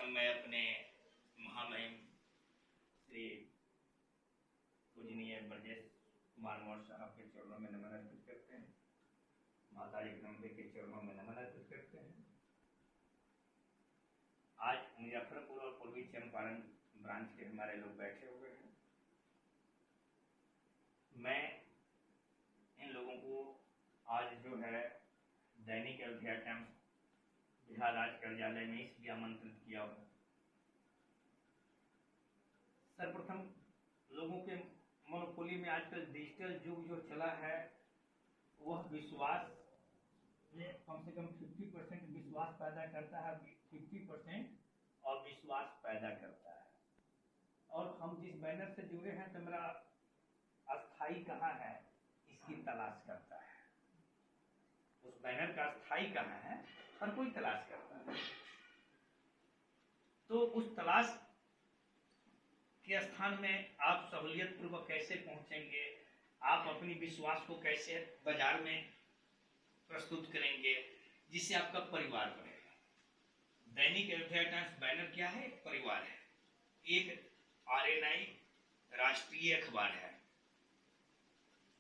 सर्वप्रथम मैं अपने महामहिम श्री पूजनीय ब्रजेश कुमार मौर्य साहब के चरणों में नमन अर्पित करते हैं। माता जगदम्बे के चरणों में नमन अर्पित करते हैं। आज मुजफ्फरपुर और पूर्वी चंपारण ब्रांच के हमारे लोग बैठे हुए हैं। मैं इन लोगों को आज जो है दैनिक अयोध्या टाइम्स बिहार राज्य कार्यालय में इसलिए आमंत्रित किया हुआ। सर्वप्रथम लोगों के मोनोपोली में आजकल डिजिटल युग जो चला है वह विश्वास में कम से कम 50% विश्वास पैदा करता है, 50% और विश्वास पैदा करता है। और हम जिस बैनर से जुड़े हैं तो मेरा अस्थाई कहाँ है इसकी तलाश करता है। उस बैनर का अस्थाई कहाँ है हर कोई तलाश करता है। तो उस तलाश के स्थान में आप सहूलियत पूर्वक कैसे पहुंचेंगे, आप अपनी विश्वास को कैसे बाजार में प्रस्तुत करेंगे जिससे आपका परिवार बनेगा। दैनिक अयोध्या टाइम्स बैनर क्या है? एक परिवार है, एक आरएनआई राष्ट्रीय अखबार है।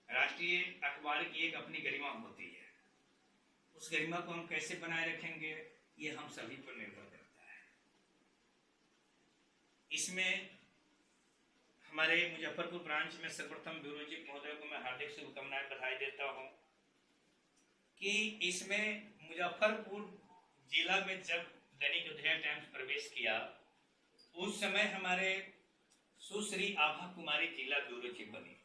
राष्ट्रीय अखबार की एक अपनी गरिमा होती है। उस गरिमा को हम कैसे बनाए रखेंगे ये हम सभी पर निर्भर करता है। इसमें हमारे मुजफ्फरपुर ब्रांच में सर्वप्रथम ब्यूरो चीफ महोदय को मैं हार्दिक शुभकामनाएं बधाई देता हूं कि इसमें मुजफ्फरपुर जिला में जब दैनिक अयोध्या टाइम्स प्रवेश किया उस समय हमारे सुश्री आभा कुमारी जिला ब्यूरो चीफ बनी।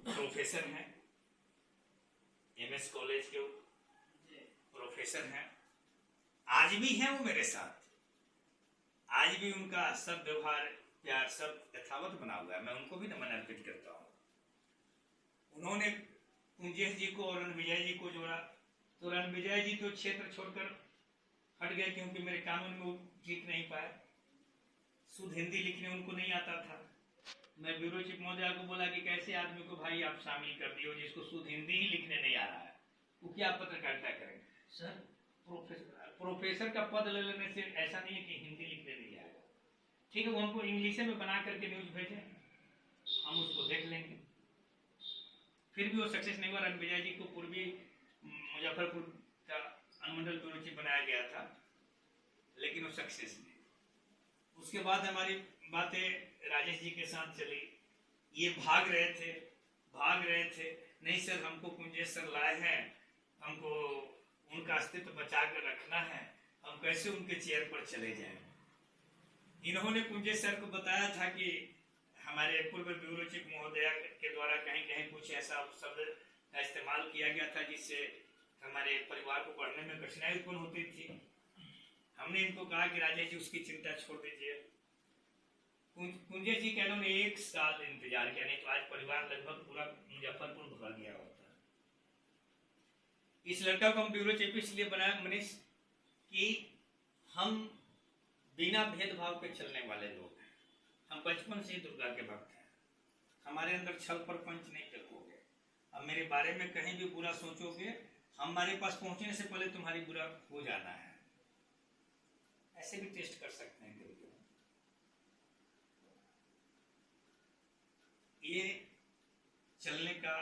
प्रोफेसर हैं, एमएस कॉलेज के प्रोफेसर हैं, आज भी हैं वो मेरे साथ। आज भी उनका सब व्यवहार प्यार सब यथावत बना हुआ है। मैं उनको भी नमन अर्पित करता हूँ। उन्होंने कुंजेश जी को और रणविजय जी को जोड़ा। तो रणविजय जी तो क्षेत्र छोड़कर हट गए क्योंकि मेरे कानून में वो जीत नहीं पाए। शुद्ध हिंदी लिखने उनको नहीं आता था। मैं ब्यूरो चीफ महोदय को बोला कि कैसे आदमी को भाई आप शामिल कर दिए जिसको शुद्ध हिंदी ही लिखने नहीं आ रहा है, वो क्या पत्रकारिता करेंगे? सर प्रोफेसर का पद ले लेने से ऐसा नहीं है कि हिंदी लिखने नहीं आएगा। ठीक है, वो हमको इंग्लिश में बना करके न्यूज भेजें, हम उसको देख लेंगे। फिर भी वो सक्सेस नहीं हुआ। रणविजय जी को पूर्वी मुजफ्फरपुर का अनुमंडल ब्यूरो चीफ बनाया गया था लेकिन वो सक्सेस नहीं। उसके बाद हमारी बातें राजेश जी के साथ चली। ये भाग रहे थे नहीं सर हमको कुंजेश सर लाए हैं, हमको उनका अस्तित्व बचा कर रखना है, हम कैसे उनके चेयर पर चले जाएं। इन्होंने कुंजेश सर को बताया था कि हमारे पूर्व ब्यूरो चीफ महोदया के द्वारा कहीं कहीं कुछ ऐसा शब्द का इस्तेमाल किया गया था जिससे हमारे परिवार को पढ़ने में कठिनाई उत्पन्न होती थी। हमने इनको कहा कि राजेश जी उसकी चिंता छोड़ दीजिए। कुंजेश जी कह लो ने 1 साल इंतजार किया, नहीं तो आज परिवार लगभग पूरा मुजफ्फरपुर भर गया होता। इस लड़का को हम ब्यूरो चीफ इसलिए बनाया मनीष कि हम बिना भेदभाव के चलने वाले लोग हैं। हम बचपन से ही दुर्गा के भक्त हैं। हमारे अंदर छल पर पंच नहीं टिकोगे। अब मेरे बारे में कहीं भी बुरा सोचोगे, हमारे पास पहुंचने से पहले तुम्हारी बुरा हो जाना है। ऐसे भी टेस्ट कर सकते हैं कभी। ये चलने का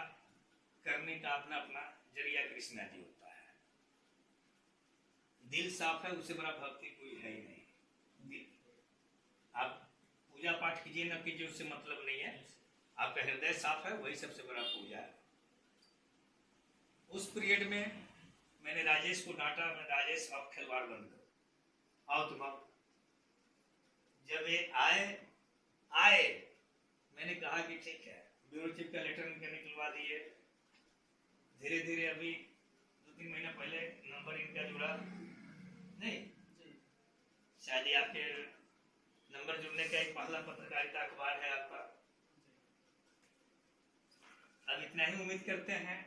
करने का अपना अपना जरिया कृष्णा जी होता है। दिल साफ है उससे बड़ा भक्ति कोई है ही नहीं। आप पूजा पाठ कीजिए न कीजिए उससे मतलब नहीं है, आपका हृदय साफ है वही सबसे बड़ा पूजा है। उस पीरियड में मैंने राजेश को डांटा, मैं राजेश अब खिलवाड़ बंद करो, आओ तुम आओ। जब ये आए मैंने कहा कि ठीक है, ब्यूरो चीफ का लेटर निकलवा दिए। धीरे धीरे अभी 2-3 महीना पहले नंबर इनका जुड़ा नहीं, शायद ये आपके नंबर जुड़ने का एक पहला पत्रकारिता अखबार है आपका। अब इतना ही उम्मीद करते हैं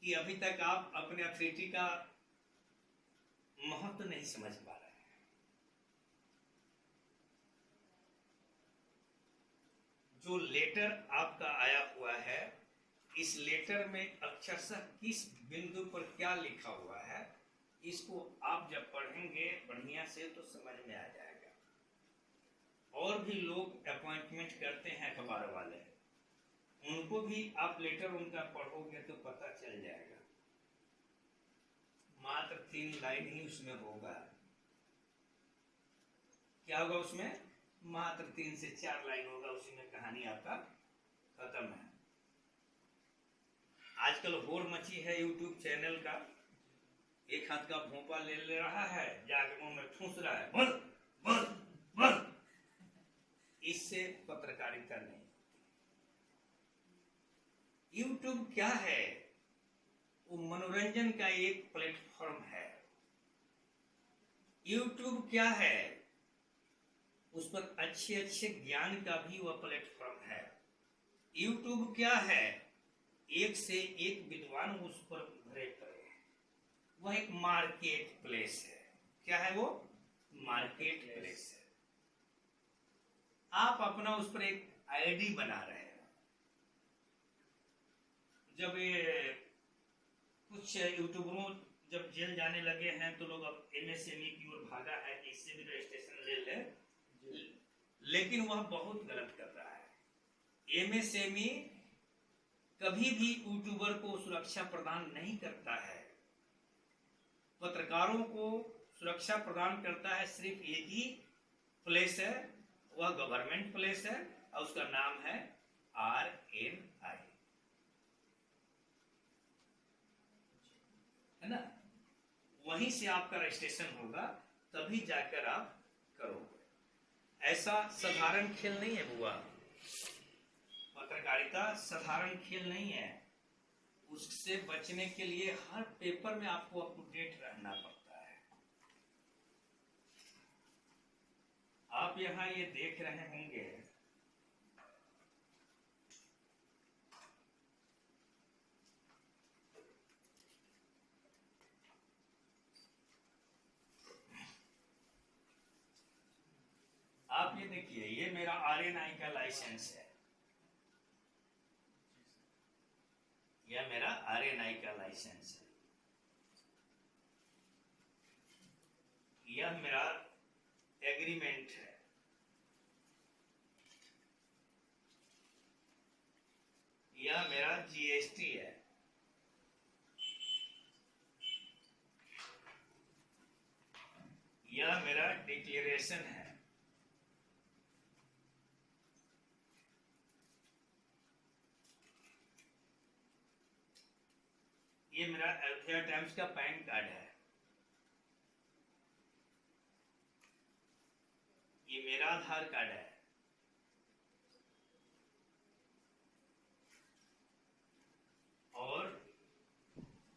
कि अभी तक आप अपने अथॉरिटी का महत्व नहीं समझ पा रहे हैं। जो लेटर आपका आया हुआ है इस लेटर में अक्षरशः किस बिंदु पर क्या लिखा हुआ है इसको आप जब पढ़ेंगे बढ़िया से तो समझ में आ जाएगा। और भी लोग अपॉइंटमेंट करते हैं अखबार वाले, उनको भी आप लेटर उनका पढ़ोगे तो पता चल जाएगा। मात्र 3 लाइन ही उसमें होगा। क्या होगा उसमें? मात्र 3 से 4 लाइन होगा, उसी में कहानी आपका खत्म है। आजकल होड़ मची है यूट्यूब चैनल का, एक हाथ का भोंपा ले रहा है, जाके मुंह में ठूस रहा है, बोल बोल बोल। इससे पत्रकारिता नहीं। यूट्यूब क्या है? वो मनोरंजन का एक प्लेटफॉर्म है। यूट्यूब क्या है? उस पर अच्छे अच्छे ज्ञान का भी वह प्लेटफॉर्म है। यूट्यूब क्या है? एक से एक विद्वान उस पर भरे पड़े हैं। वह एक मार्केट प्लेस है। क्या है वो? मार्केट प्लेस है। आप अपना उस पर एक आईडी बना रहे हैं। जब ये कुछ यूट्यूबरों जब जेल जाने लगे हैं तो लोग अब एमएसएमई की ओर भागा है कि इससे भी रजिस्ट्रेशन ले ले, लेकिन वह बहुत गलत कर रहा है। एमएसएमई कभी भी यूट्यूबर को सुरक्षा प्रदान नहीं करता है। पत्रकारों को सुरक्षा प्रदान करता है सिर्फ एक ही प्लेस है, वह गवर्नमेंट प्लेस है और उसका नाम है RNI, है ना? वहीं से आपका रजिस्ट्रेशन होगा, तभी जाकर आप करोगे। ऐसा साधारण खेल नहीं है बुआ। पत्रकारिता साधारण खेल नहीं है। उससे बचने के लिए हर पेपर में आपको अपडेट रहना पड़ता है। आप यहाँ ये देख रहे होंगे, आप ये देखिए, ये मेरा RNI का लाइसेंस है। यह मेरा RNI का लाइसेंस है। यह मेरा एग्रीमेंट है। यह मेरा GST है। यह मेरा डिक्लेरेशन है। ये मेरा अयोध्या टाइम्स का पैन कार्ड है। ये मेरा आधार कार्ड है। और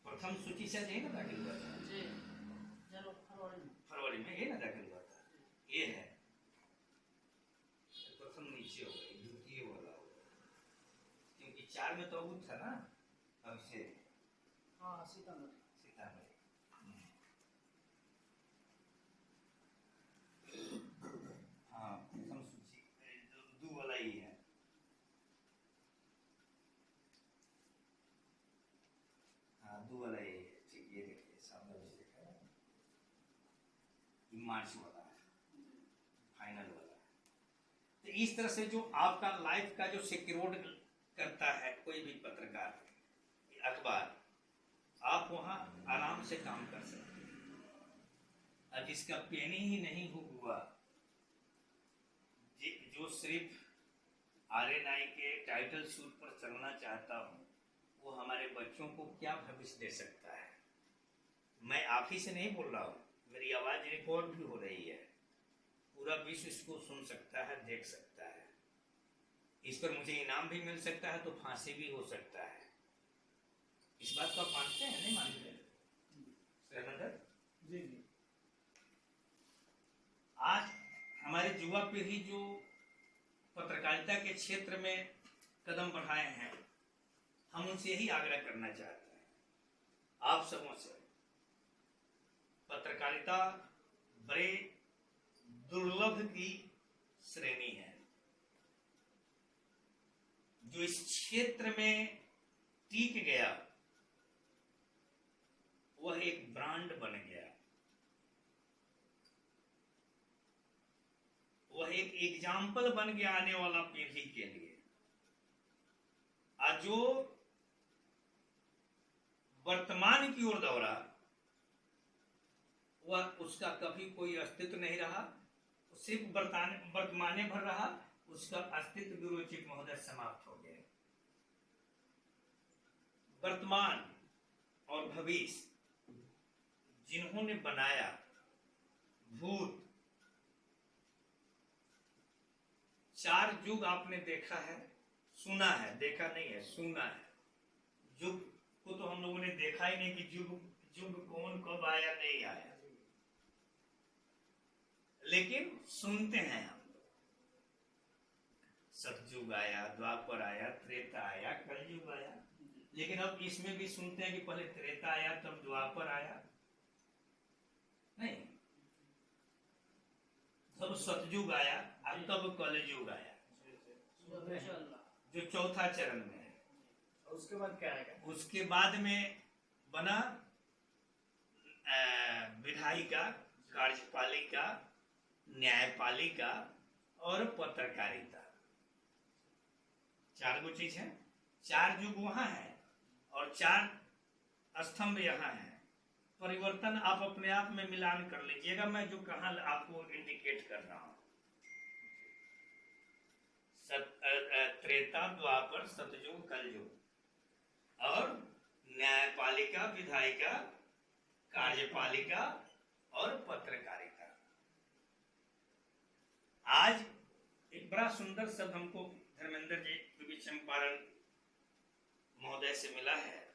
प्रथम सूची से यही ना दाखिल हुआ था जी, फरवरी में ये ना दाखिल हुआ था। ये है प्रथम, नीचे हो गई, द्वितीय वाला होगा, क्योंकि 4 में तो था ना अभिषेक। हाँ, सीतामढ़ी। हाँ, प्रथम सूची दो वाला ही है। हाँ, दो वाला ही है। ठीक, ये देखिए सामने देखा है, मार्च वाला है, फाइनल वाला है। तो इस तरह से जो आपका लाइफ का जो सिक्योर करता है कोई भी पत्रकार, अखबार, आप वहां आराम से काम कर सकते हैं। और जिसका पेनी ही नहीं हुआ, जो सिर्फ RNI के टाइटल सूट पर चलना चाहता हूं, वो हमारे बच्चों को क्या भविष्य दे सकता है? मैं आप ही से नहीं बोल रहा हूं, मेरी आवाज रिकॉर्ड भी हो रही है, पूरा विश्व इसको सुन सकता है, देख सकता है। इस पर मुझे इनाम भी मिल सकता है, तो फांसी भी हो सकता है। इस बात को आप मानते हैं? नहीं मानते? जी जी। आज हमारी युवा पीढ़ी जो पत्रकारिता के क्षेत्र में कदम बढ़ाए हैं, हम उनसे यही आग्रह करना चाहते हैं, आप सबों से। पत्रकारिता बड़े दुर्लभ की श्रेणी है। जो इस क्षेत्र में टिक गया, वह एक ब्रांड बन गया। एक एग्जाम्पल बन गया आने वाला पीढ़ी के लिए। आज जो वर्तमान की ओर दौड़ा वह उसका कभी कोई अस्तित्व नहीं रहा, सिर्फ वर्तमाने भर रहा, उसका अस्तित्व ब्यूरो चीफ महोदय समाप्त हो गया। वर्तमान और भविष्य जिन्होंने बनाया, भूत, 4 युग आपने देखा है, सुना है, देखा नहीं है, सुना है। युग को तो हम लोगों ने देखा ही नहीं कि युग कौन कब आया नहीं आया, लेकिन सुनते हैं हम। सतयुग आया, द्वापर आया, त्रेता आया, कलयुग आया, लेकिन अब इसमें भी सुनते हैं कि पहले त्रेता आया तब द्वापर आया, नहीं, तब सतयुग आया और तब कलयुग आया, जो चौथा चरण में है। उसके बाद क्या आएगा? उसके बाद में बना विधायिका, कार्यपालिका, न्यायपालिका और पत्रकारिता। 4 गो चीज है, 4 युग वहां है और 4 स्तंभ यहाँ है। परिवर्तन आप अपने आप में मिलान कर लीजिएगा, मैं जो कहा आपको इंडिकेट कर रहा हूं। त्रेता, द्वापर, सतयुग, कलयुग और न्यायपालिका, विधायिका, कार्यपालिका और पत्रकारिता। आज एक बड़ा सुंदर शब्द हमको धर्मेंद्र जी पूर्वी चंपारण महोदय से मिला है।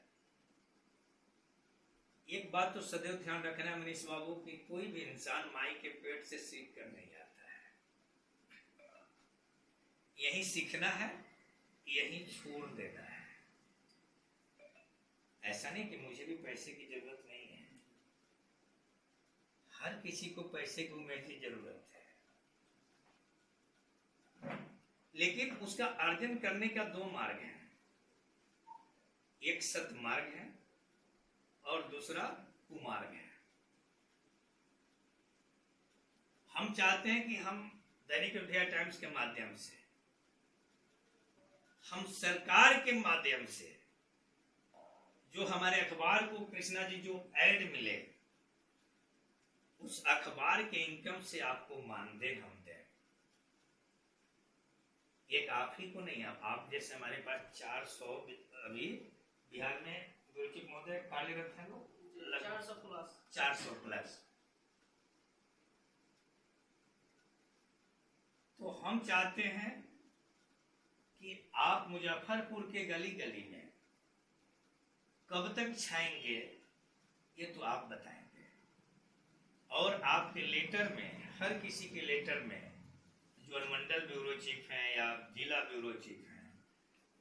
एक बात तो सदैव ध्यान रखना मनीष बाबू कि कोई भी इंसान माई के पेट से सीख कर नहीं आता है, यही सीखना है, यही छोड़ देना है। ऐसा नहीं कि मुझे भी पैसे की जरूरत नहीं है, हर किसी को पैसे की उम्मीद की जरूरत है, लेकिन उसका अर्जन करने का 2 मार्ग हैं। एक सत मार्ग है और दूसरा कुमार्ग है। हम चाहते हैं कि हम दैनिक अयोध्या टाइम्स के माध्यम से, हम सरकार के माध्यम से, जो हमारे अखबार को कृष्णा जी जो एड मिले, उस अखबार के इनकम से आपको मानदेय हम दें। एक आप ही को नहीं, आप जैसे हमारे पास 400 अभी बिहार में चीफ महोदय कार्यरत है, लोग 400 प्लस। तो हम चाहते हैं कि आप मुजफ्फरपुर के गली गली में कब तक छाएंगे ये तो आप बताएंगे, और आपके लेटर में, हर किसी के लेटर में जो अनुमंडल ब्यूरो चीफ हैं या जिला ब्यूरो चीफ हैं,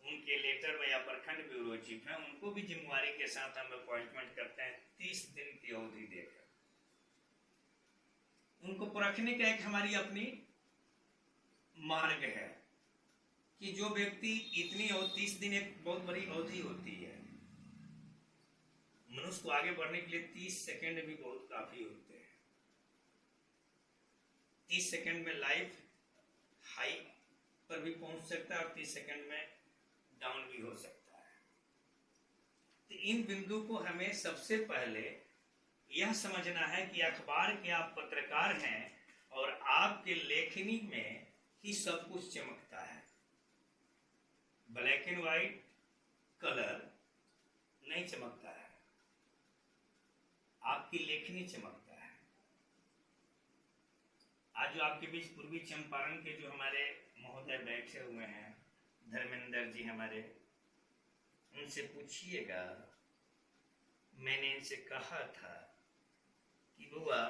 उनके लेटर में या प्रखंड ब्यूरो चीफ हैं, उनको भी जिम्मेवारी के साथ हम अपॉइंटमेंट करते हैं 30 दिन की अवधि देकर। उनको परखने का एक हमारी अपनी मार्ग है कि जो व्यक्ति इतनी 30 दिन एक बहुत बड़ी अवधि होती है, मनुष्य को आगे बढ़ने के लिए 30 सेकंड भी बहुत काफी होते हैं। 30 सेकंड में लाइफ हाई पर भी पहुंच सकता है और 30 सेकंड में डाउन भी हो सकता है। तो इन बिंदु को हमें सबसे पहले यह समझना है कि अखबार के आप पत्रकार हैं और आपके लेखनी में ही सब कुछ चमकता है। ब्लैक एंड व्हाइट कलर नहीं चमकता है, आपकी लेखनी चमकता है। आज जो आपके बीच पूर्वी चंपारण के जो हमारे महोदय बैठे हुए हैं, धर्मेंद्र जी हमारे, उनसे पूछिएगा, मैंने इनसे कहा था कि बुआ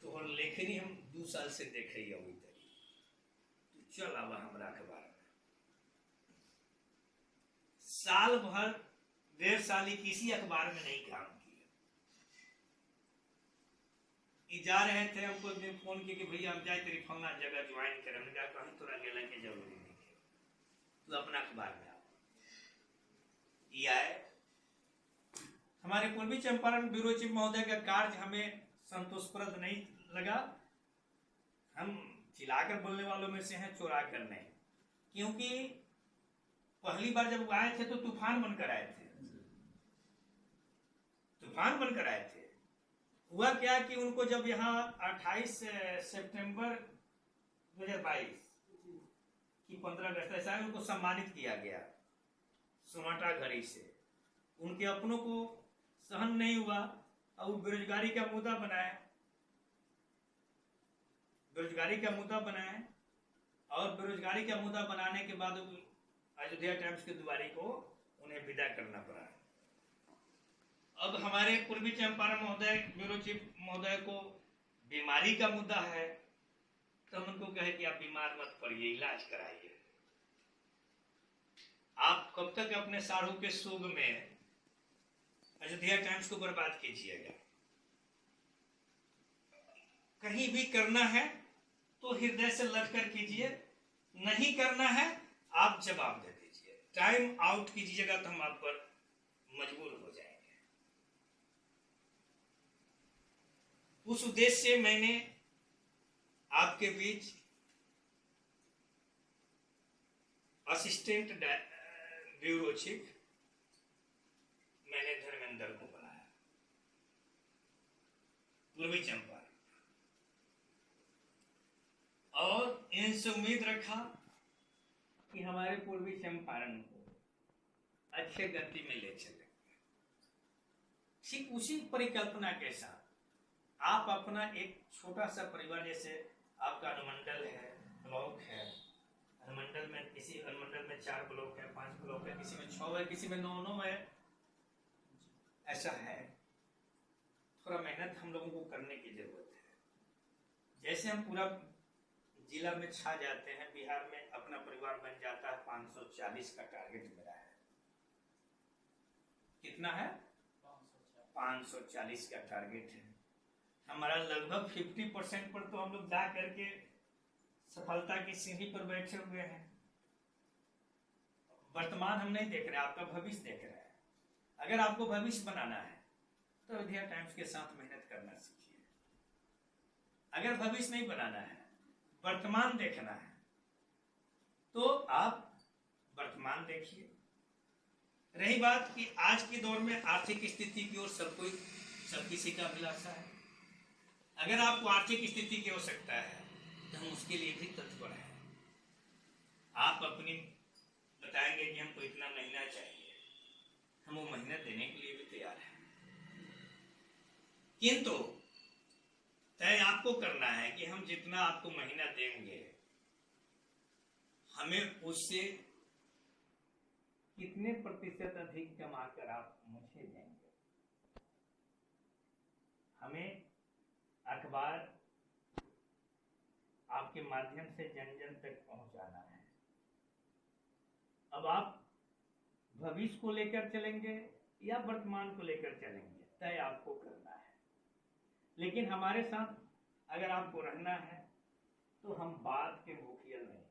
तो लेखनी हम 2 साल से देख रही है, तो चल अब हमारा अखबार में साल भर 1.5 साल ही किसी अखबार में नहीं काम किया। जा रहे थे, हमको फोन किया कि भैया हम जाए तेरी फलना जगह ज्वाइन करें। हमने कहा कहीं तोरा गेला के जरूरी नहीं है, तू अपना अखबार में आओ। हमारे पूर्वी चंपारण ब्यूरो चीफ महोदय का कार्य हमें संतोषप्रद नहीं लगा। हम चिल्लाकर बोलने वालों में से हैं, चुरा कर नहीं। क्योंकि पहली बार जब आए थे तो तूफान बनकर आए थे, तूफान बनकर आए थे। हुआ क्या कि उनको जब यहाँ 28 सितंबर 2022 की 15 अगस्त ऐसा है, उनको सम्मानित किया गया सोनाटा घड़ी से। उनके अपनों को सहन नहीं हुआ और वो बेरोजगारी का मुद्दा बनाए, बेरोजगारी का मुद्दा बनाए। और बेरोजगारी का मुद्दा बनाने के बाद अयोध्या टाइम्स के दुआरी को उन्हें विदा करना पड़ा। अब हमारे पूर्वी चंपारण महोदय, ब्यूरो चीफ महोदय को बीमारी का मुद्दा है, तो हम उनको कहे कि आप बीमार मत पड़िए, इलाज कराइए। आप कब तक अपने साढ़ू के सोग में अयोध्या टाइम्स को बर्बाद कीजिएगा? कहीं भी करना है तो हृदय से लड़कर कीजिए, नहीं करना है आप जवाब दे दीजिए, टाइम आउट कीजिएगा तो हम आप पर मजबूर हो जाएंगे। उस उद्देश्य से मैंने आपके बीच असिस्टेंट ब्यूरो चीफ मैंने धर्मेंद्र को बनाया, पूर्वी चंपारण, और इनसे उम्मीद रखा कि हमारे पूर्वी चंपारण को अच्छे गति में ले चले। ठीक उसी परिकल्पना के साथ आप अपना एक छोटा सा परिवार, जैसे आपका अनुमंडल है, ब्लॉक है, अनुमंडल में किसी अनुमंडल में 4 ब्लॉक है, 5 ब्लॉक है, किसी में 6 है, किसी में 9 है, ऐसा है। थोड़ा मेहनत हम लोगों को करने की जरूरत है। जैसे हम पूरा जिला में छा जाते हैं, बिहार में अपना परिवार बन जाता है। 540 का टारगेट मेरा है। कितना है? 540 का टारगेट है हमारा। लगभग 50% पर तो हम लोग जा करके सफलता की सीढ़ी पर बैठे हुए हैं। वर्तमान हम नहीं देख रहे, आपका भविष्य देख रहे हैं। अगर आपको भविष्य बनाना है तो अयोध्या टाइम्स के साथ मेहनत करना सीखिए। अगर भविष्य नहीं बनाना है, वर्तमान देखना है, तो आप वर्तमान देखिए। रही बात कि आज के दौर में आर्थिक स्थिति की ओर सब किसी का अभिलाषा है। अगर आपको आर्थिक स्थिति की आवश्यकता है तो हम उसके लिए भी तत्पर हैं। आप अपनी बताएंगे कि हमको इतना महीना चाहिए, हम वो महीना देने के लिए भी तैयार हैं। किंतु तय आपको करना है कि हम जितना आपको महीना देंगे, हमें उससे कितने प्रतिशत अधिक जमा कर आप मुझे देंगे। हमें अखबार आपके माध्यम से जन जन तक पहुंचाना है। अब आप भविष्य को लेकर चलेंगे या वर्तमान को लेकर चलेंगे, तय आपको करना है। लेकिन हमारे साथ अगर आपको रहना है तो हम बात के मुखिया नहीं,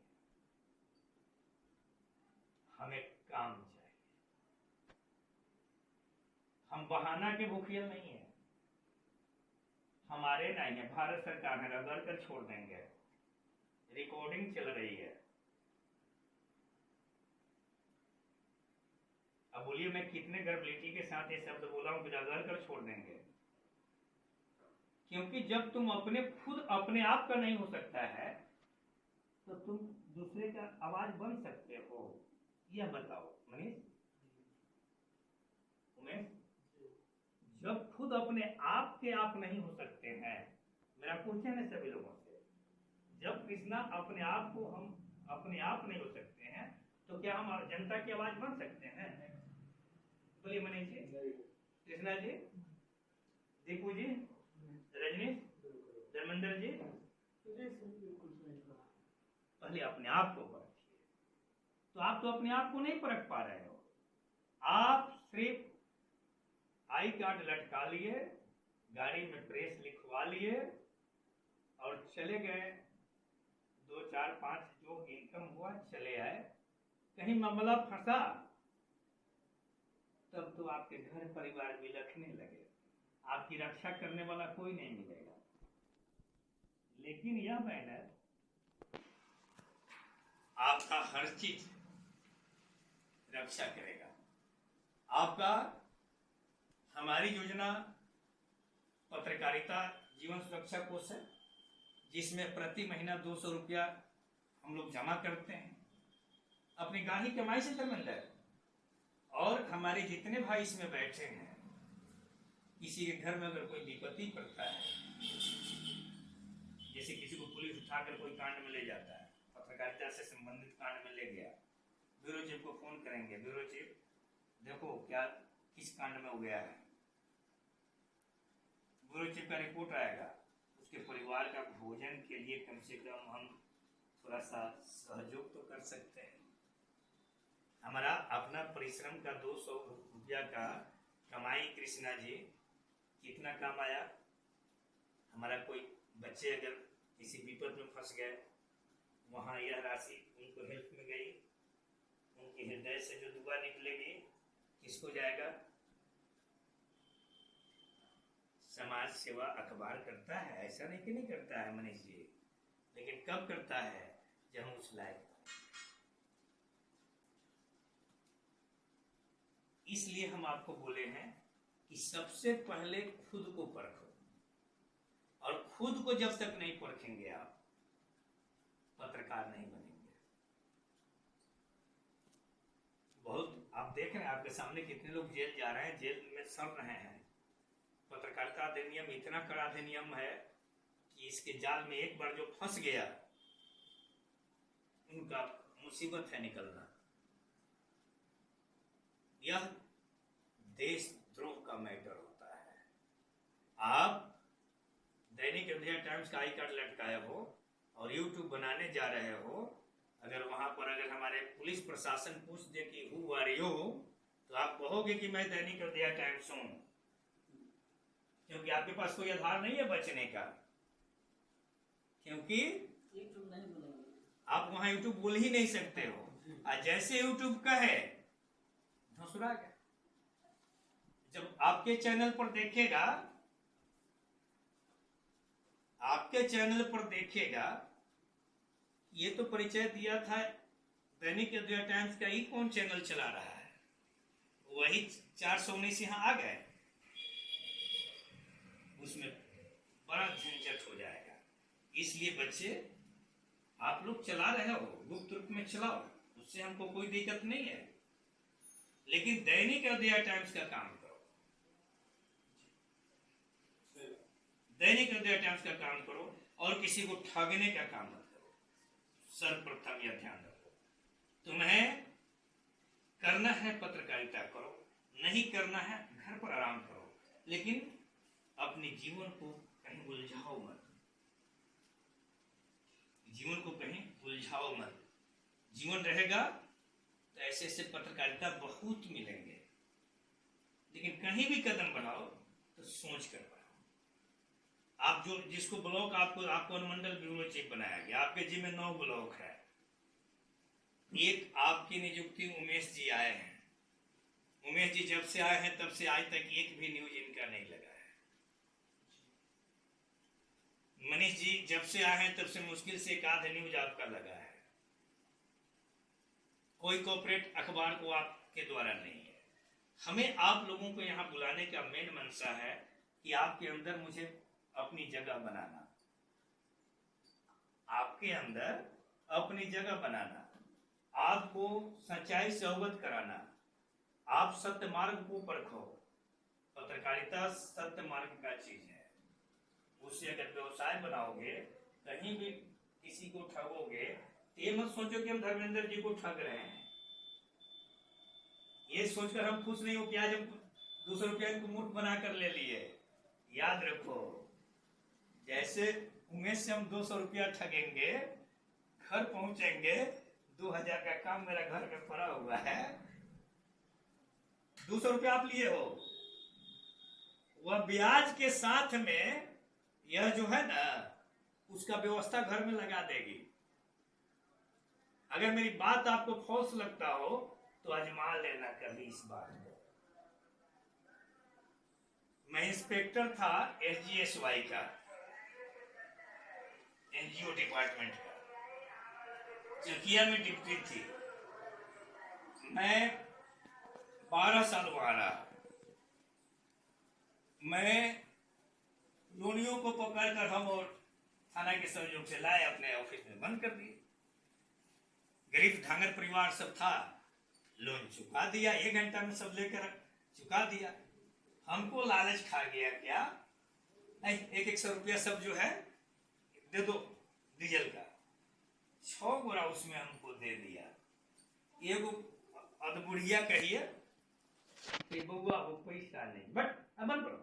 हमें काम चाहिए। हम बहाना के मुखिया नहीं है, हमारे नहीं है। भारत सरकार ने रगड़ कर छोड़ देंगे। रिकॉर्डिंग चल रही है। अब बोलिए मैं कितने गर्बलिटी के साथ ये शब्द बोला हूं, रगड़ कर छोड़ देंगे। क्योंकि जब तुम खुद अपने आप का नहीं हो सकता है तो तुम दूसरे का आवाज बन सकते हो। यह बताओ मनीष, उमेश, जब खुद अपने आप के आप नहीं हो सकते हैं, मेरा क्वेश्चन है सभी लोगों से, जब कृष्णा अपने आप को हम अपने आप नहीं हो सकते हैं तो क्या हम जनता की आवाज बन सकते हैं? बोलिए मनीष जी, कृष्णा जी, दीपू जी, रजनीश, धर्मेंद्र जी, पहले अपने आप को परखिए। तो आप तो अपने आप को नहीं परख पा रहे हो। आप सिर्फ आई कार्ड लटका लिए, गाड़ी में प्रेस लिखवा लिए और चले गए। 2, 4, 5 जो इनकम हुआ चले आए। कहीं मामला फंसा तब तो आपके घर परिवार भी लखने लगे। आपकी रक्षा करने वाला कोई नहीं मिलेगा। लेकिन यह बैनर आपका हर चीज रक्षा करेगा। आपका हमारी योजना पत्रकारिता जीवन सुरक्षा कोष है, जिसमें प्रति महीना 200 रुपया हम लोग जमा करते हैं अपनी गाढ़ी कमाई से धर्मेंद्र। और हमारे जितने भाई इसमें बैठे हैं, किसी के घर में अगर कोई विपत्ति पड़ता है, जैसे किसी को पुलिस उठाकर कोई कांड में ले जाता है, पत्रकारिता से संबंधित कांड में ले गया, ब्यूरो चीफ को फोन करेंगे, ब्यूरो चीफ देखो क्या किस कांड में हो गया है, ब्यूरो चीफ का रिपोर्ट आएगा। उसके परिवार का भोजन के लिए कम से कम हम थोड़ा सा सहयोग तो कर सकते हैं। हमारा अपना परिश्रम का 200 रुपया का कमाई कृष्णा जी कितना काम आया। हमारा कोई बच्चे अगर किसी विपद में फंस गए, वहाँ यह राशि उनको हेल्प में गई, उनके हृदय से जो दुआ निकलेगी किसको जाएगा? समाज सेवा अखबार करता है, ऐसा नहीं कि नहीं करता है मनीष जी, लेकिन कब करता है? जब हम उस लायक। इसलिए हम आपको बोले हैं कि सबसे पहले खुद को परखो, और खुद को जब तक नहीं परखेंगे आप पत्रकार नहीं बनेंगे। बहुत आप देख रहे हैं आपके सामने कितने लोग जेल जा रहे हैं, जेल में सड़ रहे हैं। पत्रकारिता अधिनियम इतना कड़ा अधिनियम है कि इसके जाल में एक बार जो फंस गया उनका मुसीबत है निकलना। यह देशद्रोह का मैटर होता है। आप दैनिक इंडिया टाइम्स का आई कार्ड लटकाए हो और यूट्यूब बनाने जा रहे हो, अगर वहां पर अगर हमारे पुलिस प्रशासन पूछ दे कि हु आर यू, तो आप कहोगे कि मैं दैनिक इंडिया टाइम्स हूं, क्योंकि आपके पास कोई आधार नहीं है बचने का, क्योंकि आप वहां यूट्यूब बोल ही नहीं सकते हो। और जैसे यूट्यूब कहे धुसरा गए, जब आपके चैनल पर देखेगा, आपके चैनल पर देखेगा ये तो परिचय दिया था दैनिक इंडिया टाइम्स का, ही कौन चैनल चला रहा है, वही 419 यहां आ गए, उसमें बड़ा झंझट हो जाएगा। इसलिए बच्चे आप लोग चला रहे हो, गुप्त रूप में चलाओ, उससे हमको कोई दिक्कत नहीं है, लेकिन दैनिक इंडिया टाइम्स का काम करो, दैनिक इंडिया टाइम्स का काम करो, और किसी को ठगने का काम मत करो। सर्वप्रथम यह ध्यान रखो, तुम्हें करना है पत्रकारिता करो, नहीं करना है घर पर आराम करो, लेकिन अपने जीवन को कहीं उलझाओ मत, जीवन को कहीं उलझाओ मत। जीवन रहेगा तो ऐसे ऐसे पत्रकारिता बहुत मिलेंगे, लेकिन कहीं भी कदम बढ़ाओ तो सोच कर बढ़ाओ। आप जो जिसको ब्लॉक आपको अनुमंडल ब्यूरो चीफ बनाया गया, आपके जी में 9 ब्लॉक है, एक आपकी नियुक्ति उमेश जी आए हैं, उमेश जी जब से आए हैं तब से आज तक एक भी न्यूज इनका नहीं लगा है। मनीष जी जब से आए हैं तब से मुश्किल से एक आध न्यूज आपका लगा है। कोई कॉर्पोरेट अखबार को आपके द्वारा नहीं है। हमें आप लोगों को यहाँ बुलाने का मेन मंशा है कि आपके अंदर मुझे अपनी जगह बनाना, आपके अंदर अपनी जगह बनाना, आपको सच्चाई से अवगत कराना, आप सत्य मार्ग को परखो। पत्रकारिता सत्य मार्ग का चीज है, उससे अगर व्यवसाय बनाओगे, कहीं भी किसी को ठगोगे, तो ये मत सोचो कि हम धर्मेंद्र जी को ठग रहे हैं। ये सोचकर हम खुश नहीं हो कि आज हम 200 रुपया को मुफ्त बनाकर ले लिए। याद रखो, जैसे उमेश से हम 200 रुपया ठगेंगे, घर पहुंचेंगे, 2000 का काम मेरा घर में पड़ा हुआ है, 200 रुपया आप लिए हो, वह ब्याज के साथ में यह जो है ना उसका व्यवस्था घर में लगा देगी। अगर मेरी बात आपको फॉल्स लगता हो तो आजमा लेना कभी इस बात को। मैं इंस्पेक्टर था SGSY का, NGO डिपार्टमेंट का, चकिया में डिप्टी थी। मैं 12 साल वहां रहा। मैं लोनियों को पकड़कर हम और थाना के सहयोग से लाए, अपने ऑफिस में बंद कर दिए। गरीब ढांगर परिवार सब था, लोन चुका दिया, 1 घंटा में सब लेकर चुका दिया। हमको लालच खा गया क्या, नहीं 100 रुपया सब जो है दे दो डीजल का, 6 गोरा उसमें हमको दे दिया। एगो अधबुढ़िया कहिए कि बउआ वो पैसा नहीं, बट बंद करो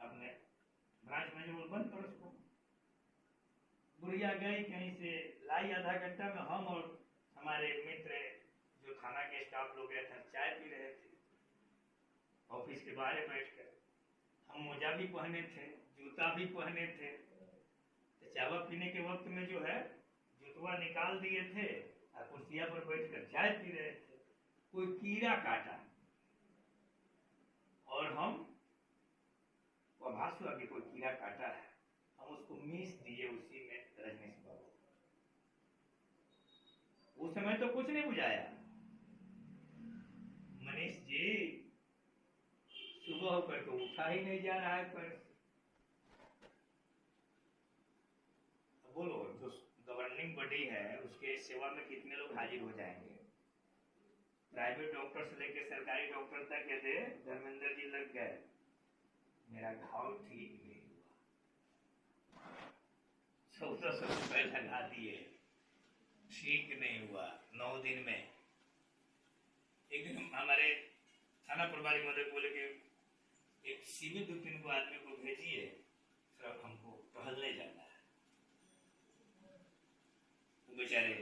अपने ब्रांच मैनेजर, बंद करो उसको। बुढ़िया गई कहीं से लाई, आधा घंटा में हम और हमारे मित्र जो थाना के स्टाफ लोग गए थे, चाय पी रहे थे ऑफिस के बाहर बैठकर। हम मोजा भी पहने थे, जूता भी पहने थे, तो चावा पीने के वक्त में जो है जूतवा निकाल दिए थे और कुर्सिया पर बैठकर चाय पी रहे थे। कोई कीड़ा काटा और हम आभास हुआ कि कोई कीड़ा काटा है, हम उसको मीस दिए उसी में रजनीश बाबू। उस समय तो कुछ नहीं बुझाया। मनीष जी सुबह होकर तो उठा ही नहीं जा रहा है, पर बोलो जो गवर्निंग बॉडी है उसके सेवा में कितने लोग हाजिर हो जाएंगे। प्राइवेट डॉक्टर से लेकर सरकारी डॉक्टर तक कहते धर्मेंद्र जी लग गए, मेरा घाव ठीक नहीं हुआ, 1400 रुपए लगा दिए, ठीक नहीं हुआ 9 दिन में। एक दिन हमारे थाना प्रभारी महोदय बोले कि एक सिविल 2-3 को आदमी को भेजिए, फिर हमको टहलने जाना है। तो बेचारे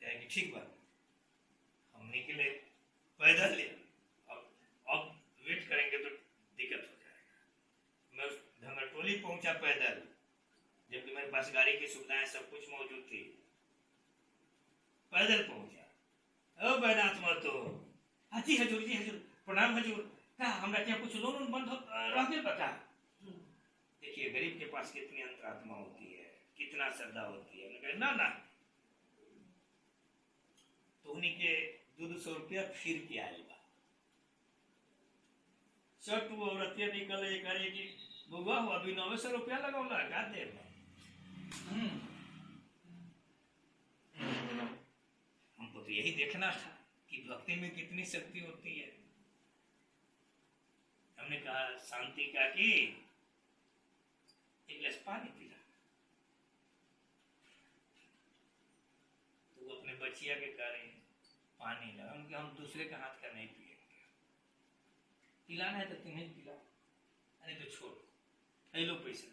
कहे कि ठीक बात। हम निकले पैदल, अब वेट करेंगे तो दिक्कत हो जाएगा। मैं ढंगरटोली पहुंचा पैदल, जबकि मेरे पास गाड़ी की सुविधाएं सब कुछ मौजूद थी। पैदल पहुंचा, ओ बैनाथ महतो, हाथी हजूर जी, हजूर प्रणाम हजूर, का हमरा क्या कुछ लोन बंद रह गया बता। देखिए गरीब के पास कितनी अंतरात्मा होती है, कितना श्रद्धा होती है। मैंने कहा ना तो उन्हीं के 200 रुपया फिर के आयल बा। शर्ट वो औरतिया निकले करे कि बुआ हो अभी 900 रुपया लगौला का दे। हमको तो यही देखना था कि भक्ति में कितनी शक्ति होती है। हमने कहा शांति का कि एक गिलास पानी पिला, तो वो अपने बचिया के कारण पानी लगा। हम दूसरे के हाथ का नहीं पिएंगे, पिलाना है तो तुम्हें पिला, अरे तो छोड़, लो पैसा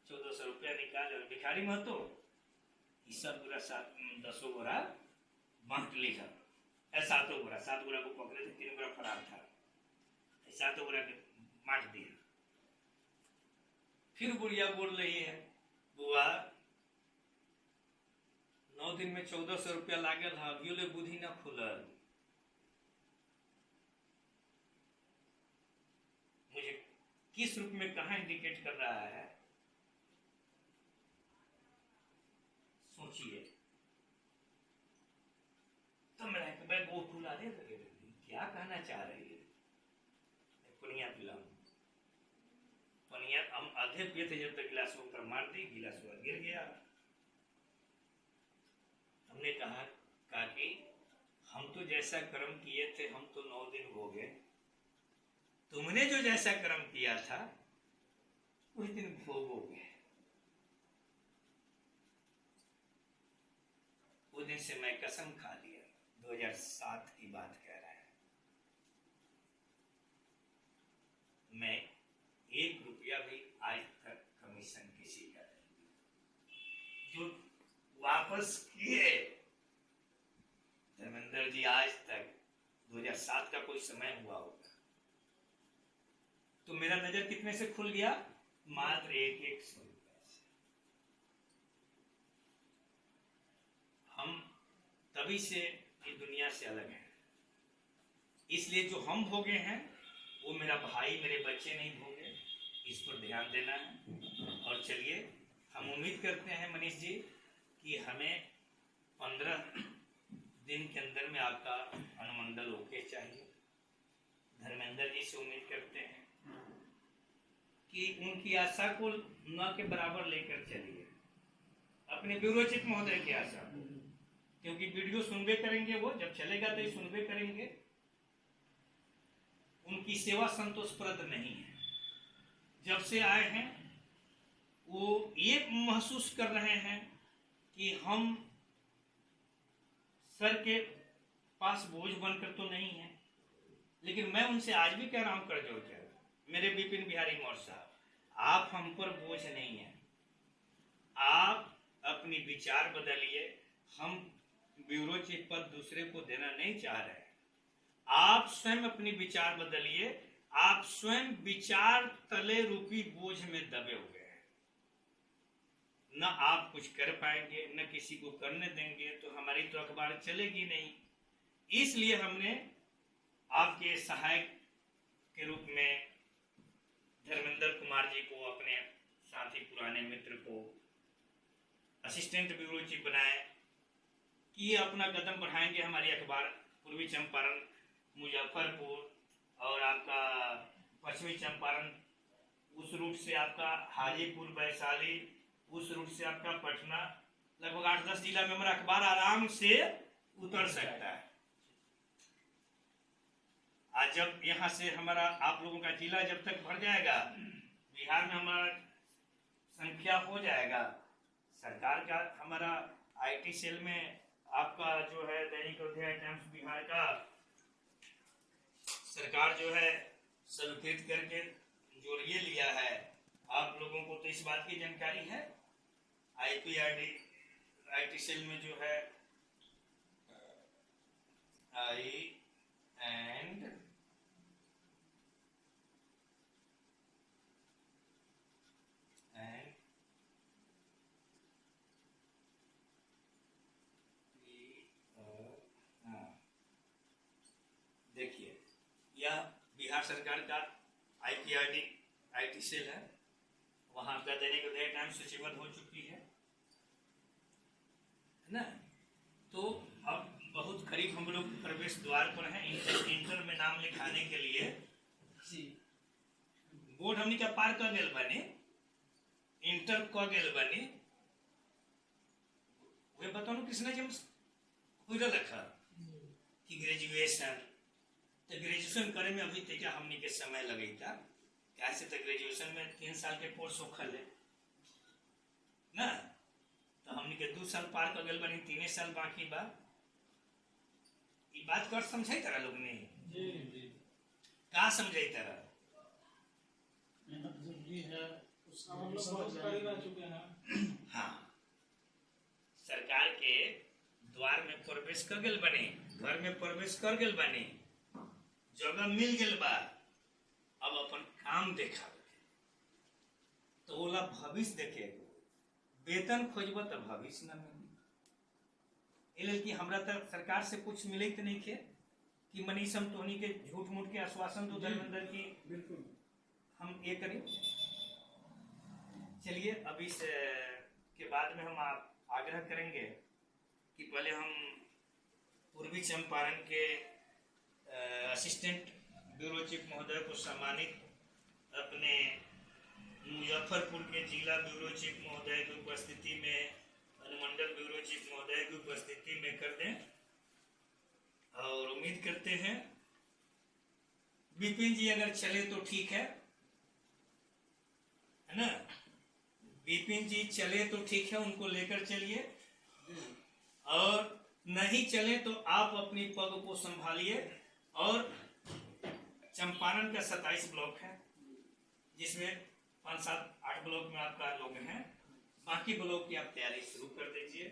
1400 रुपया निकाल। और भिखारी महतो सब गोरा 10 गोरा बांट लिखा, 7 गोरा, 7 गोरा को पकड़े थे, 3 गोरा फरार था, 7 गोरा के बांट दिया। फिर बुढ़िया बोल रही है, बुआ 9 दिन में 1400 रुपया लागल है, अभी ले बुद्धि न खुलल। मुझे किस रूप में कहां इंडिकेट कर रहा है, सोचिए। तो मैं वो फुला दे, क्या कहना चाह रही है। पनिया पिलाऊं, पनिया हम आधे पिए थे, जब तक गिलास ऊपर मार दी, गिलास गिर गया। हमने कहा कि हम तो जैसा कर्म किए थे, हम तो 9 दिन हो गए, तुमने जो जैसा कर्म किया था उस दिन भोगोगे। उस दिन से मैं कसम खा लिया, 2007 की बात कह रहा है, मैं 1 रुपया भी आज तक कमीशन किसी का नहीं। जो वापस किए धर्मेंद्र जी, आज तक 2007 का कोई समय हुआ होगा तो मेरा नजर कितने से खुल गया, मात्र 100 रुपए से। हम तभी से ये दुनिया से अलग हैं, इसलिए जो हम भोगे हैं वो मेरा भाई मेरे बच्चे नहीं होंगे, इस पर ध्यान देना है। और चलिए हम उम्मीद करते हैं मनीष जी कि हमें 15 दिन के अंदर में आपका अनुमंडल ओके चाहिए। धर्मेंद्र जी से उम्मीद करते हैं कि उनकी आशा को न के बराबर लेकर चलिए, अपने ब्यूरो चीफ महोदय की आशा, क्योंकि वीडियो सुनबे करेंगे, वो जब चलेगा तो ही सुनबे करेंगे। उनकी सेवा संतोषप्रद नहीं है। जब से आए हैं वो ये महसूस कर रहे हैं कि हम सर के पास बोझ बनकर तो नहीं है, लेकिन मैं उनसे आज भी कह रहा हूं कर जोड़ कर, मेरे बिपिन बिहारी मौर्य साहब, आप हम पर बोझ नहीं है। आप अपनी विचार बदलिए। हम ब्यूरो चीफ पद दूसरे को देना नहीं चाह रहे हैं। आप स्वयं अपनी विचार बदलिए। आप स्वयं विचार तले रूपी बोझ में दबे हुए हैं। न आप कुछ कर पाएंगे, न किसी को करने देंगे, तो हमारी तो अखबार चलेगी नहीं। इसलिए हमने आपके सहायक के रूप में धर्मेंद्र कुमार जी को, अपने साथी पुराने मित्र को असिस्टेंट ब्यूरो चीफ बनाए कि ये अपना कदम बढ़ाएंगे। हमारी अखबार पूर्वी चंपारण, मुजफ्फरपुर और आपका पश्चिमी चंपारण, उस रूट से आपका हाजीपुर, वैशाली, उस रूट से आपका पटना, लगभग 8-10 जिला में हमारा अखबार आराम से उतर सकता है। आज जब यहाँ से हमारा आप लोगों का जिला जब तक भर जाएगा, बिहार में हमारा संख्या हो जाएगा, सरकार का हमारा आईटी सेल में आपका जो है दैनिक अध्याय टाइम्स बिहार का सरकार जो है स्वीकृत करके जो ये लिया है, आप लोगों को तो इस बात की जानकारी है। आईटी सेल में जो है आई एंड देखिए, यह बिहार सरकार का आईटी सेल है। वहां का दैनिक उदय टाइम सूचीबद्ध हो चुकी है ना। तो अब बहुत करीब हम लोग प्रवेश द्वार पर हैं। इंटर में नाम लिखाने के लिए बोर्ड हमने क्या पार कर गेल बने, इंटर क गेल बने, वे बताओ किसने जब हुई रखा कि ग्रेजुएशन, तो ग्रेजुएशन करे में अभी तक हमने के समय लगे था। कैसे तो ग्रेजुएशन में 3 साल के कोर्स होखल है ना, तो हमने के 2 साल पार कर गए बनी, 3 साल बाकी बा। ये बात कर समझाई तरह लोग ने का समझाई तरह हम लोग बहुत करीब आ चुके हैं। हाँ, सरकार के द्वार में प्रवेश कर गेल बने, घर में प्रवेश कर गेल बने, जगह मिल गेल बा, अब अपन काम देखा तो ओला भविष्य देखे, वेतन खोजब तो भविष्य न मिली। कि हमरा तक सरकार से कुछ मिले तो नहीं थे कि मनीष हम तोहनी के झूठ मूठ के आश्वासन तो धर्मेंद्र की बिल्कुल हम ये करें। चलिए अब इस के बाद में हम आप आग्रह करेंगे कि पहले हम पूर्वी चंपारण के असिस्टेंट ब्यूरो चीफ महोदय को सम्मानित अपने मुजफ्फरपुर के जिला ब्यूरो चीफ महोदय की उपस्थिति में, अनुमंडल ब्यूरो चीफ महोदय की उपस्थिति में कर दें। और उम्मीद करते हैं विपिन जी अगर चले तो ठीक है ना, विपिन जी चले तो ठीक है, उनको लेकर चलिए, और नहीं चले तो आप अपनी पग को संभालिए। और चंपारण का 27 ब्लॉक है, जिसमें 5-7-8 ब्लॉक में आपका लोग हैं, बाकी ब्लॉक की आप तैयारी शुरू कर दीजिए।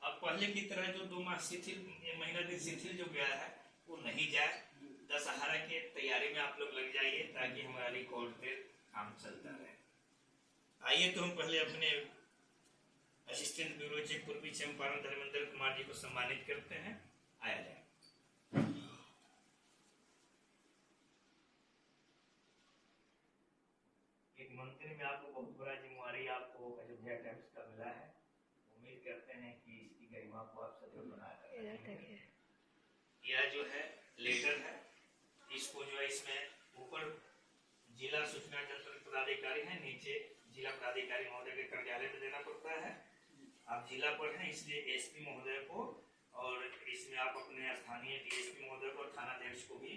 अब पहले की तरह जो 2 माह शिथिल, महीना दिन शिथिल जो गया है वो नहीं जाए। दशहरा के तैयारी में आप लोग लग जाइए ताकि हमारा रिकॉर्ड पे काम चलता रहे। आइए तो हम पहले अपने असिस्टेंट ब्यूरो चीफ पूर्वी चंपारण धर्मेंद्र कुमार जी को सम्मानित करते हैं। आया जाए। इतने में आपको बहुत बड़ा जिम्मेवारी आपको अयोध्या टाइम्स का मिला है। उम्मीद करते हैं कि इसकी गरिमा को आप सदैव बनाकर रखेंगे। यह जो है लेटर है, इसको जो है इसमें ऊपर जिला सूचना जनतंत्र पदाधिकारी है, नीचे जिला पदाधिकारी महोदय के कार्यालय में देना पड़ता है। आप जिला पर हैं इसलिए एसपी महोदय को, और इसमें आप अपने स्थानीय डीएसपी महोदय को और थानाध्यक्ष को भी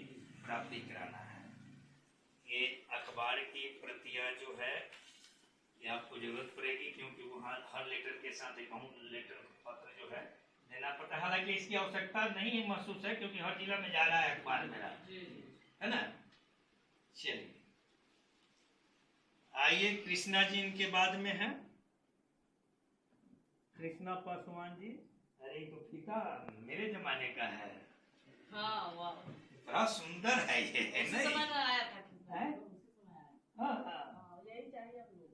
प्राप्ति कराना है। ये अखबार की प्रतियां जो है ये आपको जरूरत पड़ेगी, क्योंकि वहाँ हर लेटर के साथ अकाउंट लेटर पत्र जो है देना पड़ता है। हालांकि इसकी आवश्यकता नहीं महसूस है, क्योंकि हर जिला में जा रहा है अखबार मेरा, है ना। चलिए आइए, कृष्णा जी इनके बाद में है, कृष्णा पासवान जी। अरे तो फीता मेरे जमाने का है। हाँ वाह, बड़ा सुंदर है ये, है नहीं? है? हाँ हाँ, यही चाहिए आप लोग,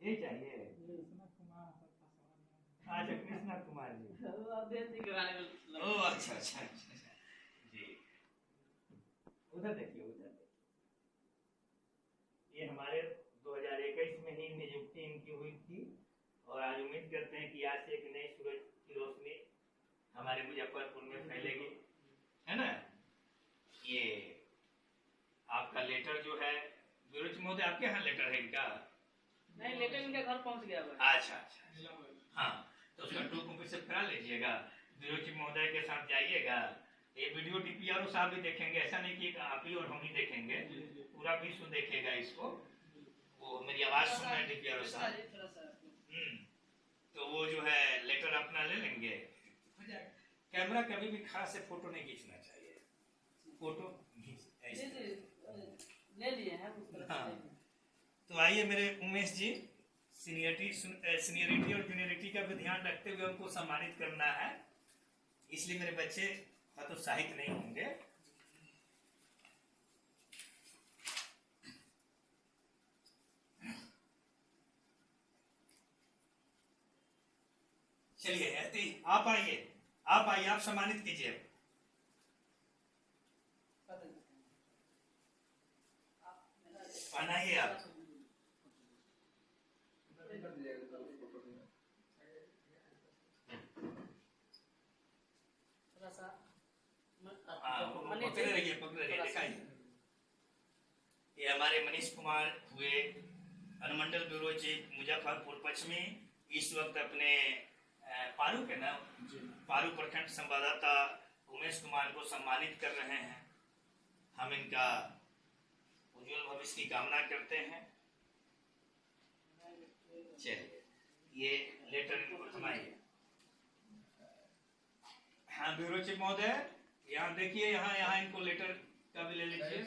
यही चाहिए। कृष्णा कुमार पासवान। अच्छा, कृष्णा कुमार जी। अवधेश जी के बारे में। ओ अच्छा अच्छा अच्छा जी। उधर देखिए, उधर देखिए, ये हमारे 2021 में ही नियुक्ति इनकी हुई थी, और आज उम्मीद करते हैं कि आज से एक नई सूरज की रोशनी हमारे मुजफ्फरपुर में फैलेगी, है ना। ये आपका लेटर जो है ब्यूरो चीफ महोदय, आपके यहाँ लेटर है इनका? नहीं, लेटर इनके घर पहुंच गया है। अच्छा अच्छा, हाँ, तो उसका 2 कॉपी से करा लीजिएगा, ब्यूरो चीफ महोदय के साथ जाइएगा। ये वीडियो डीपीआरओ साहब भी देखेंगे, ऐसा नहीं कि आप ही और हम ही देखेंगे, पूरा विश्व देखेगा इसको। वो मेरी आवाज सुन रहे हैं डीपीआरओ साहब। तो वो जो है लेटर अपना ले लेंगे। कैमरा कभी भी खास से फोटो नहीं खींचना चाहिए, फोटो ले लिए हैं। हाँ, तो आइए मेरे उमेश जी, सीनियरिटी और जूनियरिटी का भी ध्यान रखते हुए उनको सम्मानित करना है, इसलिए मेरे बच्चे हतोत्साहित नहीं होंगे। चलिए आप आइए, आप सम्मानित कीजिए। पहनाइए आप। पकड़े रहिए, दिखाइए। ये हमारे मनीष कुमार हुए अनुमंडल ब्यूरो चीफ मुजफ्फरपुर पश्चिमी, इस वक्त अपने पारू के नाम पारू प्रखंड संवाददाता उमेश कुमार को सम्मानित कर रहे हैं। हम इनका उज्जवल भविष्य की कामना करते हैं। चलिए, ये लेटर इनको थमाइए। हाँ ब्यूरो चीफ महोदय, यहाँ देखिए, यहाँ इनको लेटर का भी ले लीजिए।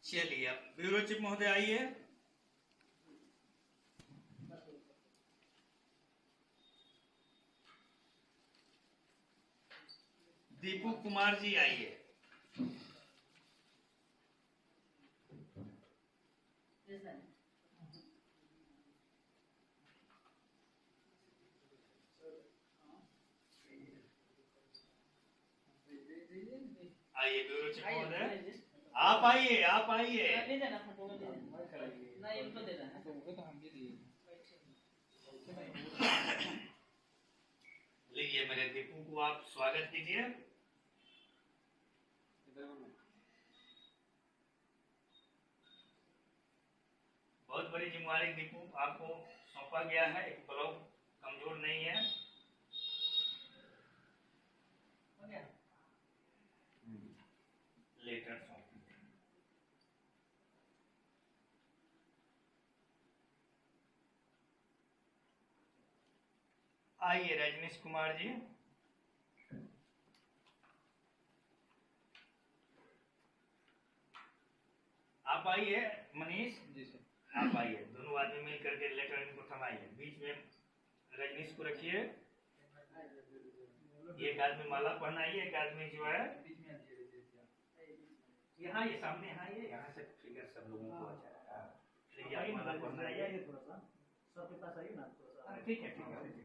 चलिए, ब्यूरो चीफ महोदय आइए। दीपू कुमार जी आइए। आइए ब्यूरो चीफ महोदय, आप आइए, आप आइए। लीजिए मेरे दीपू को आप स्वागत कीजिए। बहुत बड़ी जिम्मेवारी दीपू आपको सौंपा गया है, एक ब्लॉक कमजोर नहीं है। लेटर आइए रजनीश कुमार जी। आप आइए मनीष जी सर, आप आइए, दोनों आदमी मिल करके लेटर इनको थमाइए। बीच में रजनीश को रखिए, एक आदमी माला पहनाइए, एक आदमी जो है यहाँ ये सामने, यहाँ ये यहाँ से फिगर सब लोगों को अच्छा है। माला पहनाइए, सबके पास आइए ना, ठीक है ठीक है।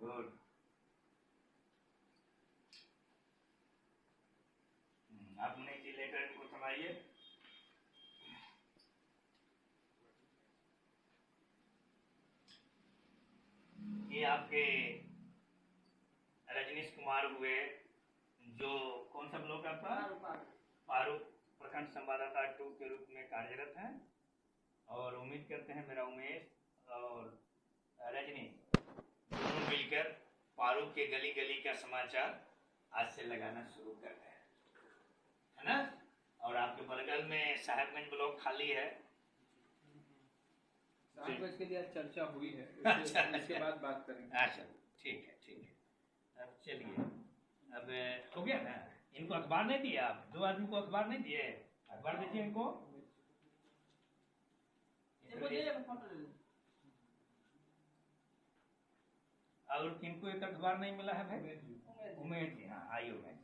गुड। आपने जी लेटर इनको थमाइए। ये आपके रजनीश कुमार हुए, जो कौन सा ब्लॉक आपका? पारू प्रखंड संवाददाता 2 के रूप में कार्यरत हैं, और उम्मीद करते हैं मेरा उमेश और रजनी दोनों मिलकर पारू के गली गली का समाचार आज से लगाना शुरू कर रहे हैं, है ना? और आपके बगल में साहेबगंज ब्लॉक खाली है। साहेबगंज के लिए चर्चा हुई है, अच्छा, इसके बाद बात करेंगे। अच्छा, ठीक है, ठीक है। अब चलिए, अब हो गया ना? इनको अखबार नहीं दिया आप? 2 आदमी को अखबार नहीं दिए? अखबार दीजिए इनको। और किनको एक अखबार नहीं मिला है भाई? उमेश जी, हाँ आइए उमेश।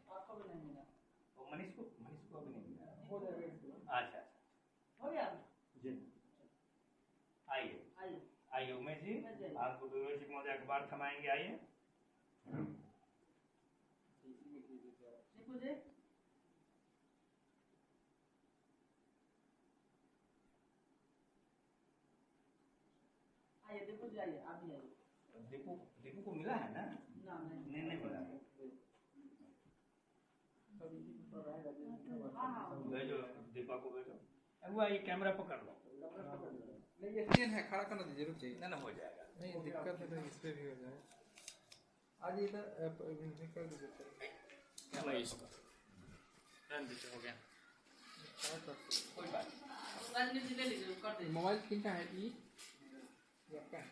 वो मनीष को अभी नहीं मिला। अच्छा, हो गया जी, आइए उमेश जी, आपको जी महोदय अखबार थमाएंगे, आइए। देखो जाइए, आप भी आइए। दीपू को मिला है ना? नहीं मिला। भेजो, दीपा को भेजो। अब ये कैमरा पकड़ लो। नहीं, ये स्क्रीन है, खड़ा करना दीजिए, रुक जाइए। ना हो जाएगा। नहीं, दिक्कत है तो इस पे भी हो जाए। आज इधर कर दीजिए। नहीं इसको हो गया, कोई बात नहीं। राजनीति ले लीजिए, कर दीजिए। मोबाइल किनका है? ये आपका है?